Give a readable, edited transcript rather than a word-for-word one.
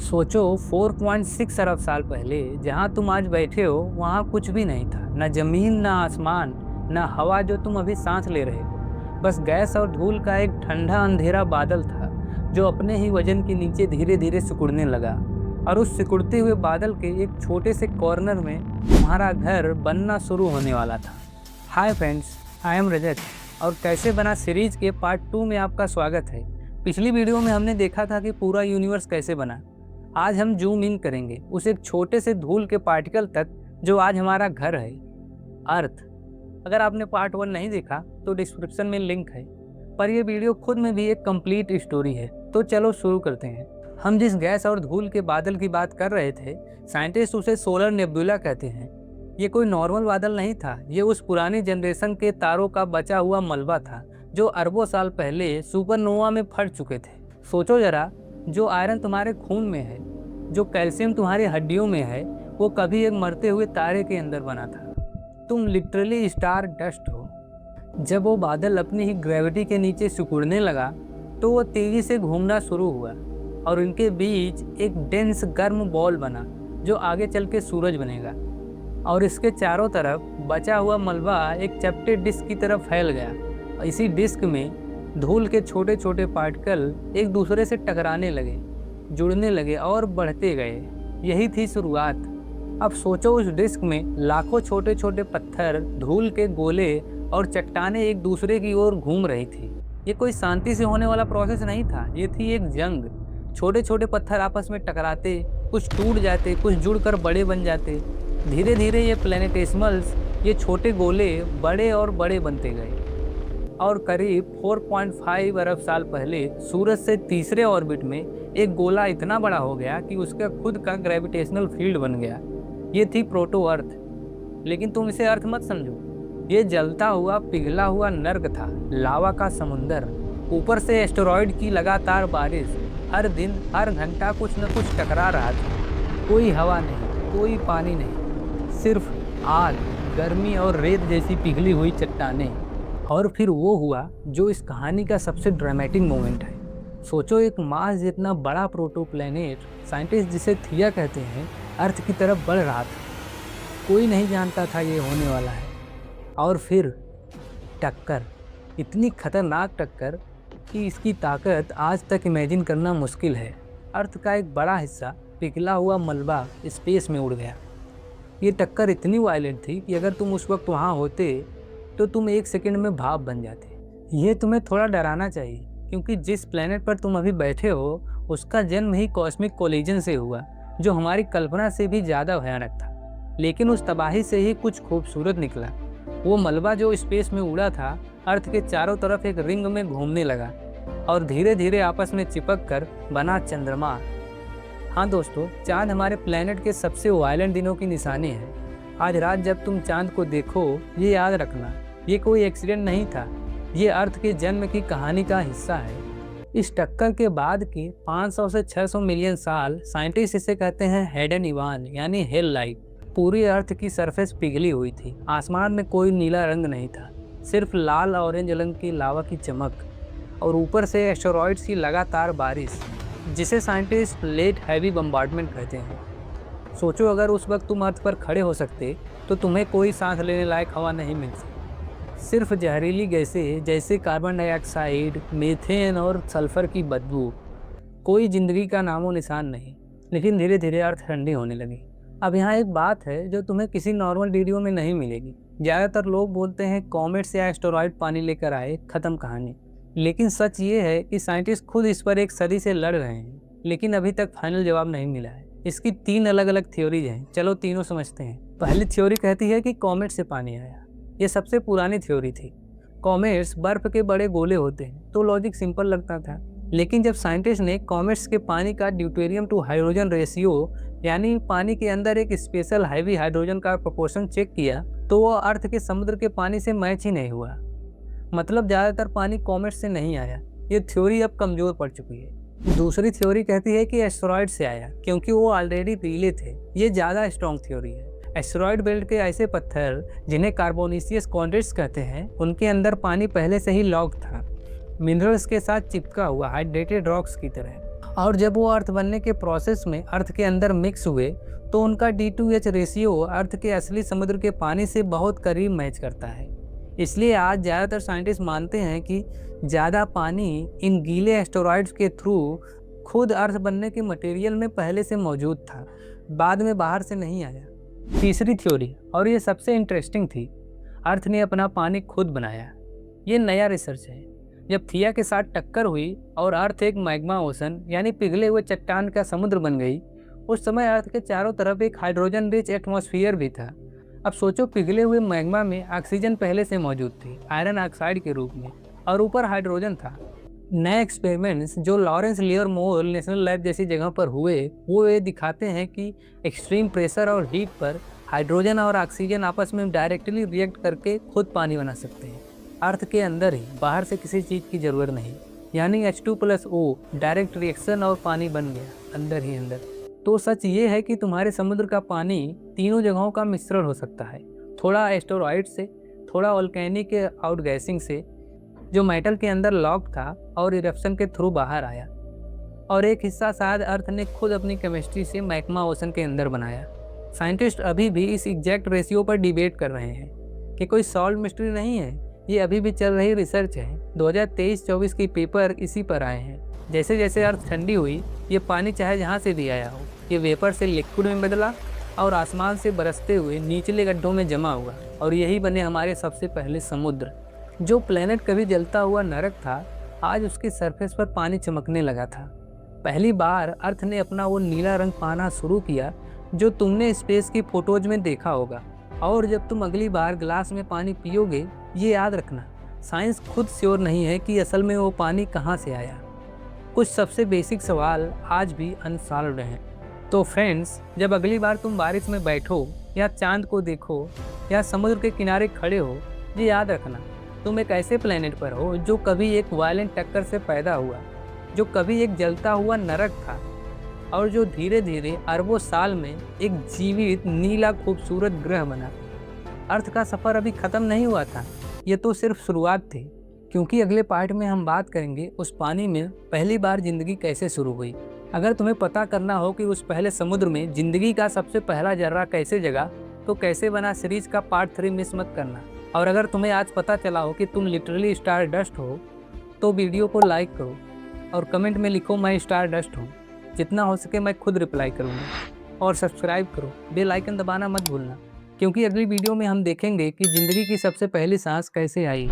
सोचो 4.6 अरब साल पहले जहाँ तुम आज बैठे हो वहाँ कुछ भी नहीं था। न जमीन, न आसमान, न हवा जो तुम अभी सांस ले रहे हो। बस गैस और धूल का एक ठंडा अंधेरा बादल था जो अपने ही वजन के नीचे धीरे धीरे सिकुड़ने लगा। और उस सिकुड़ते हुए बादल के एक छोटे से कॉर्नर में तुम्हारा घर बनना शुरू होने वाला था। हाय फ्रेंड्स, आई एम रजत और कैसे बना सीरीज के पार्ट 2 में आपका स्वागत है। पिछली वीडियो में हमने देखा था कि पूरा यूनिवर्स कैसे बना। आज हम जूम इन करेंगे उस एक छोटे से धूल के पार्टिकल तक जो आज हमारा घर है, अर्थ। अगर आपने पार्ट 1 नहीं देखा तो डिस्क्रिप्शन में लिंक है, पर यह वीडियो खुद में भी एक कंप्लीट स्टोरी है। तो चलो शुरू करते हैं। हम जिस गैस और धूल के बादल की बात कर रहे थे, साइंटिस्ट उसे सोलर नेबुला कहते हैं। ये कोई नॉर्मल बादल नहीं था, ये उस पुरानी जनरेशन के तारों का बचा हुआ मलबा था जो अरबों साल पहले सुपरनोवा में फट चुके थे। सोचो जरा, जो आयरन तुम्हारे खून में है, जो कैल्शियम तुम्हारी हड्डियों में है, वो कभी एक मरते हुए तारे के अंदर बना था। तुम लिटरली स्टार डस्ट हो। जब वो बादल अपनी ही ग्रेविटी के नीचे सिकुड़ने लगा तो वो तेजी से घूमना शुरू हुआ और इनके बीच एक डेंस गर्म बॉल बना जो आगे चल के सूरज बनेगा। और इसके चारों तरफ बचा हुआ मलबा एक चपटे डिस्क की तरफ फैल गया। इसी डिस्क में धूल के छोटे छोटे पार्टिकल एक दूसरे से टकराने लगे, जुड़ने लगे और बढ़ते गए। यही थी शुरुआत। अब सोचो, उस डिस्क में लाखों छोटे छोटे पत्थर, धूल के गोले और चट्टानें एक दूसरे की ओर घूम रही थी। ये कोई शांति से होने वाला प्रोसेस नहीं था, ये थी एक जंग। छोटे छोटे पत्थर आपस में टकराते, कुछ टूट जाते, कुछ जुड़कर बड़े बन जाते। धीरे धीरे ये प्लैनेटेसिमल्स, ये छोटे गोले बड़े और बड़े बनते गए और करीब 4.5 अरब साल पहले सूरज से तीसरे ऑर्बिट में एक गोला इतना बड़ा हो गया कि उसका खुद का ग्रेविटेशनल फील्ड बन गया। ये थी प्रोटो अर्थ। लेकिन तुम इसे अर्थ मत समझो, ये जलता हुआ पिघला हुआ नर्क था, लावा का समुंदर। ऊपर से एस्टेरॉयड की लगातार बारिश, हर दिन हर घंटा कुछ न कुछ टकरा रहा था। कोई हवा नहीं, कोई पानी नहीं, सिर्फ आग, गर्मी और रेत जैसी पिघली हुई चट्टानें। और फिर वो हुआ जो इस कहानी का सबसे ड्रामेटिक मोमेंट है। सोचो, एक मार्स जितना बड़ा प्रोटो प्लैनेट, साइंटिस्ट जिसे थिया कहते हैं, अर्थ की तरफ बढ़ रहा था। कोई नहीं जानता था ये होने वाला है। और फिर टक्कर, इतनी खतरनाक टक्कर कि इसकी ताकत आज तक इमेजिन करना मुश्किल है। अर्थ का एक बड़ा हिस्सा, पिघला हुआ मलबा, स्पेस में उड़ गया। ये टक्कर इतनी वायलेंट थी कि अगर तुम उस वक्त वहाँ होते तो तुम एक सेकंड में भाप बन जाते। ये तुम्हें थोड़ा डराना चाहिए, क्योंकि जिस प्लेनेट पर तुम अभी बैठे हो उसका जन्म ही कॉस्मिक कोलिजन से हुआ, जो हमारी कल्पना से भी ज़्यादा भयानक था। लेकिन उस तबाही से ही कुछ खूबसूरत निकला। वो मलबा जो स्पेस में उड़ा था, अर्थ के चारों तरफ एक रिंग में घूमने लगा और धीरे धीरे आपस में चिपक कर बना चंद्रमा। हाँ दोस्तों, चाँद हमारे प्लेनेट के सबसे वायलेंट दिनों की निशानी है। आज रात जब तुम चाँद को देखो, ये याद रखना, ये कोई एक्सीडेंट नहीं था, ये अर्थ के जन्म की कहानी का हिस्सा है। इस टक्कर के बाद के 500 से 600 मिलियन साल, साइंटिस्ट इसे कहते हैं हेडन इवान, यानी हेल लाइट। पूरी अर्थ की सरफेस पिघली हुई थी। आसमान में कोई नीला रंग नहीं था, सिर्फ लाल ऑरेंज रंग की लावा की चमक और ऊपर से एस्टेरॉइड्स की लगातार बारिश, जिसे साइंटिस्ट लेट हैवी बम्बार्डमेंट कहते हैं। सोचो, अगर उस वक्त तुम अर्थ पर खड़े हो सकते तो तुम्हें कोई सांस लेने लायक हवा नहीं मिलती, सिर्फ जहरीली गैसें जैसे कार्बन डाइऑक्साइड, मीथेन और सल्फर की बदबू। कोई जिंदगी का नामो निशान नहीं। लेकिन धीरे धीरे अर्थ ठंडी होने लगी। अब यहाँ एक बात है जो तुम्हें किसी नॉर्मल वीडियो में नहीं मिलेगी। ज़्यादातर लोग बोलते हैं कॉमेट्स या एस्टेरॉयड पानी लेकर आए, ख़त्म कहानी। लेकिन सच ये है कि साइंटिस्ट खुद इस पर एक सदी से लड़ रहे हैं, लेकिन अभी तक फाइनल जवाब नहीं मिला है। इसकी 3 अलग अलग थ्योरीज हैं। चलो तीनों समझते हैं। पहली थ्योरी कहती है कि कॉमेट से पानी आया। ये सबसे पुरानी थ्योरी थी। कॉमेट्स बर्फ के बड़े गोले होते हैं, तो लॉजिक सिंपल लगता था। लेकिन जब साइंटिस्ट ने कॉमेट्स के पानी का ड्यूटेरियम टू हाइड्रोजन रेशियो, यानी पानी के अंदर एक स्पेशल हैवी हाइड्रोजन का प्रोपोर्शन चेक किया, तो वो अर्थ के समुद्र के पानी से मैच ही नहीं हुआ। मतलब ज़्यादातर पानी कॉमेट्स से नहीं आया। ये थ्योरी अब कमज़ोर पड़ चुकी है। दूसरी थ्योरी कहती है कि एस्टेरॉयड से आया, क्योंकि वो ऑलरेडी पीले थे। ये ज़्यादा स्ट्रॉन्ग थ्योरी है। एस्टेरॉयड बेल्ट के ऐसे पत्थर जिन्हें कार्बोनेशियस कॉन्ड्रेट्स कहते हैं, उनके अंदर पानी पहले से ही लॉक था, मिनरल्स के साथ चिपका हुआ हाइड्रेटेड रॉक्स की तरह। और जब वो अर्थ बनने के प्रोसेस में अर्थ के अंदर मिक्स हुए तो उनका D2H रेशियो अर्थ के असली समुद्र के पानी से बहुत करीब मैच करता है। इसलिए आज ज़्यादातर साइंटिस्ट मानते हैं कि ज़्यादा पानी इन गीले एस्टेरॉइड्स के थ्रू खुद अर्थ बनने के मटेरियल में पहले से मौजूद था, बाद में बाहर से नहीं आया। तीसरी थ्योरी, और ये सबसे इंटरेस्टिंग थी, अर्थ ने अपना पानी खुद बनाया। ये नया रिसर्च है। जब थिया के साथ टक्कर हुई और अर्थ एक मैग्मा ओशन यानी पिघले हुए चट्टान का समुद्र बन गई, उस समय अर्थ के चारों तरफ एक हाइड्रोजन रिच एटमॉस्फेयर भी था। अब सोचो, पिघले हुए मैग्मा में ऑक्सीजन पहले से मौजूद थी आयरन ऑक्साइड के रूप में, और ऊपर हाइड्रोजन था। नए एक्सपेरिमेंट्स जो लॉरेंस लिवरमोर नेशनल लैब जैसी जगह पर हुए, वो ये दिखाते हैं कि एक्सट्रीम प्रेशर और हीट पर हाइड्रोजन और ऑक्सीजन आपस में डायरेक्टली रिएक्ट करके खुद पानी बना सकते हैं, अर्थ के अंदर ही, बाहर से किसी चीज़ की ज़रूरत नहीं। यानी H2+O डायरेक्ट रिएक्शन और पानी बन गया अंदर ही अंदर। तो सच ये है कि तुम्हारे समुद्र का पानी तीनों जगहों का मिश्रण हो सकता है, थोड़ा एस्टेरॉइड से, थोड़ा वोल्केनिक आउटगैसिंग से जो मेटल के अंदर लॉक था और इरप्शन के थ्रू बाहर आया, और एक हिस्सा शायद अर्थ ने खुद अपनी केमिस्ट्री से मैग्मा ओशन के अंदर बनाया। साइंटिस्ट अभी भी इस एग्जैक्ट रेशियो पर डिबेट कर रहे हैं कि कोई सॉल्व मिस्ट्री नहीं है, ये अभी भी चल रही रिसर्च है। 2023-24 की पेपर इसी पर आए हैं। जैसे जैसे अर्थ ठंडी हुई, ये पानी चाहे जहाँ से भी आया हो, ये वेपर से लिक्विड में बदला और आसमान से बरसते हुए निचले गड्ढों में जमा हुआ, और यही बने हमारे सबसे पहले समुद्र। जो प्लेनेट कभी जलता हुआ नरक था, आज उसके सरफेस पर पानी चमकने लगा था। पहली बार अर्थ ने अपना वो नीला रंग पाना शुरू किया जो तुमने स्पेस की फोटोज में देखा होगा। और जब तुम अगली बार ग्लास में पानी पियोगे, ये याद रखना, साइंस खुद श्योर नहीं है कि असल में वो पानी कहाँ से आया। कुछ सबसे बेसिक सवाल आज भी अनसॉल्व्ड हैं। तो फ्रेंड्स, जब अगली बार तुम बारिश में बैठो या चांद को देखो या समुद्र के किनारे खड़े हो, ये याद रखना, तुम एक ऐसे प्लेनेट पर हो जो कभी एक वायलेंट टक्कर से पैदा हुआ, जो कभी एक जलता हुआ नरक था, और जो धीरे धीरे अरबों साल में एक जीवित नीला खूबसूरत ग्रह बना। अर्थ का सफ़र अभी ख़त्म नहीं हुआ था, ये तो सिर्फ शुरुआत थी, क्योंकि अगले पार्ट में हम बात करेंगे उस पानी में पहली बार ज़िंदगी कैसे शुरू हुई। अगर तुम्हें पता करना हो कि उस पहले समुद्र में ज़िंदगी का सबसे पहला जर्रा कैसे जगा, तो कैसे बना सीरीज़ का पार्ट 3 मिस मत करना। और अगर तुम्हें आज पता चला हो कि तुम लिटरली स्टार डस्ट हो, तो वीडियो को लाइक करो और कमेंट में लिखो मैं स्टार डस्ट हूँ। जितना हो सके मैं खुद रिप्लाई करूँगा। और सब्सक्राइब करो, बेल आइकन दबाना मत भूलना, क्योंकि अगली वीडियो में हम देखेंगे कि ज़िंदगी की सबसे पहली सांस कैसे आई।